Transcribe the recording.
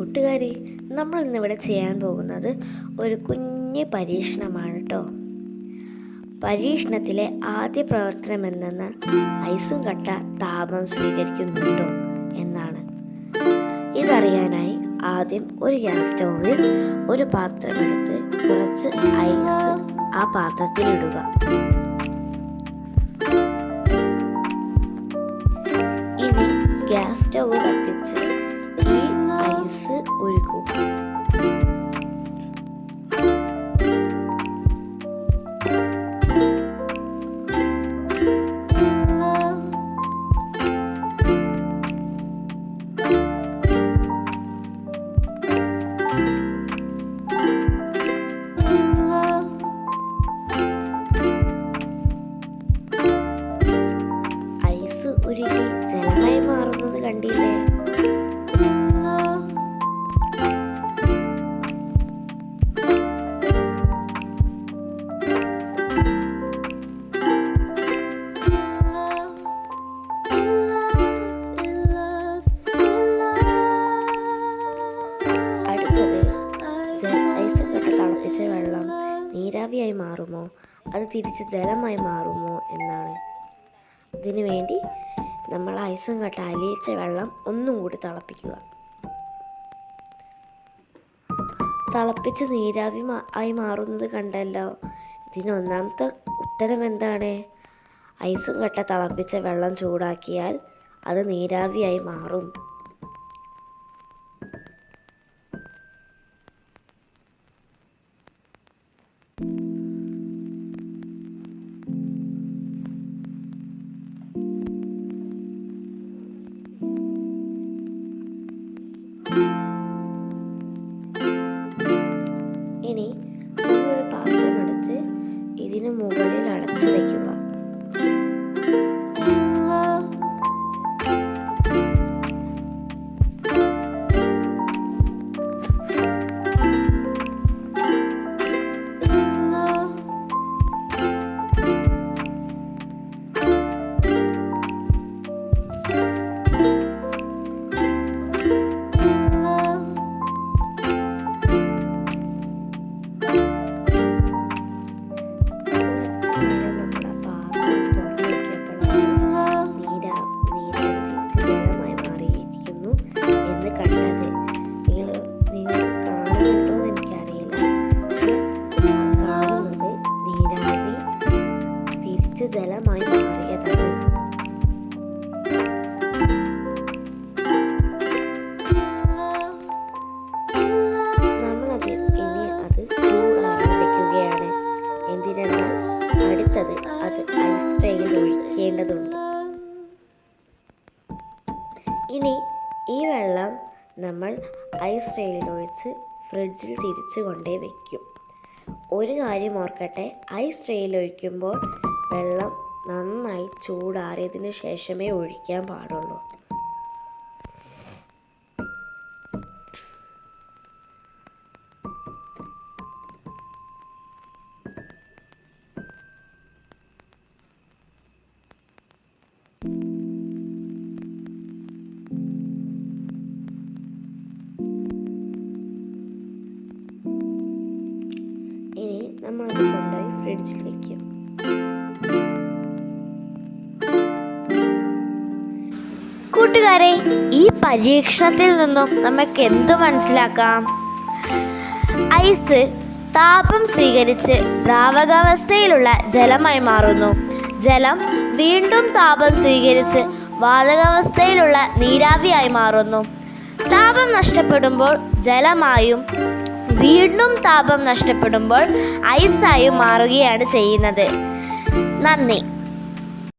കൂട്ടുകാരെ, നമ്മൾ ഇന്നിവിടെ ചെയ്യാൻ പോകുന്നത് ഒരു കുഞ്ഞ് പരീക്ഷണമാണ് കേട്ടോ. പരീക്ഷണത്തിലെ ആദ്യ പ്രവർത്തനം എന്തെന്ന് ഐസും കട്ട താപം സ്വീകരിക്കുന്നുണ്ടോ എന്നാണ്. ഇതറിയാനായി ആദ്യം ഒരു ഗ്യാസ് സ്റ്റൗവിൽ ഒരു പാത്രമെടുത്ത് കുറച്ച് ഐസ് ആ പാത്രത്തിലിടുക. ഇനി ഗ്യാസ് സ്റ്റൗവ് കത്തിച്ച് ഈ ഐസ് ഉരുക്കും. ഐസ് ഉരുകി ജലമായി മാറുന്നത് കണ്ടില്ലേ? ഐസും കട്ട തിളപ്പിച്ച വെള്ളം നീരാവിയായി മാറുമോ, അത് തിരിച്ച് ജലമായി മാറുമോ എന്നാണ്. ഇതിനു വേണ്ടി നമ്മൾ ഐസും കട്ട അലിയിച്ച വെള്ളം ഒന്നും കൂടി തിളപ്പിക്കുക. തിളപ്പിച്ച് നീരാവി ആയി മാറുന്നത് കണ്ടല്ലോ. ഇതിന് ഒന്നാമത്തെ ഉത്തരം എന്താണ്? ഐസും കട്ട തിളപ്പിച്ച വെള്ളം ചൂടാക്കിയാൽ അത് നീരാവിയായി മാറും. ഇനി നമ്മളൊരു പാത്രമെടുത്ത് ഇതിന് മുകളിൽ അടച്ചു വയ്ക്കുക. ജലമായി മാറിയതാണ്. നമ്മളത് ഇനി അത് ചൂടാറാൻ വെക്കുകയാണ്. എന്തിനെന്നാൽ അടുത്തത് അത് ഐസ് ട്രേയിൽ ഒഴിക്കേണ്ടതുണ്ട്. ഇനി ഈ വെള്ളം നമ്മൾ ഐസ് ട്രേയിൽ ഒഴിച്ച് ഫ്രിഡ്ജിൽ തിരിച്ചു കൊണ്ടേ വയ്ക്കും. ഒരു കാര്യം ഓർക്കട്ടെ, ഐസ് ട്രേയിൽ ഒഴിക്കുമ്പോൾ വെള്ളം നന്നായി ചൂടാറിയതിനു ശേഷമേ ഒഴിക്കാൻ പാടുള്ളൂ. ഇനി നമ്മളത് കൊണ്ടുപോയി ഫ്രിഡ്ജിൽ വയ്ക്കും. കൂട്ടുകാരെ, ഈ പരീക്ഷണത്തിൽ നിന്നും നമുക്ക് എന്തു മനസ്സിലാക്കാം? ഐസ് താപം സ്വീകരിച്ച് ദ്രാവകാവസ്ഥയിലുള്ള ജലമായി മാറുന്നു. ജലം വീണ്ടും താപം സ്വീകരിച്ച് വാതകാവസ്ഥയിലുള്ള നീരാവിയായി മാറുന്നു. താപം നഷ്ടപ്പെടുമ്പോൾ ജലമായും വീണ്ടും താപം നഷ്ടപ്പെടുമ്പോൾ ഐസായും മാറുകയാണ് ചെയ്യുന്നത്. നന്ദി.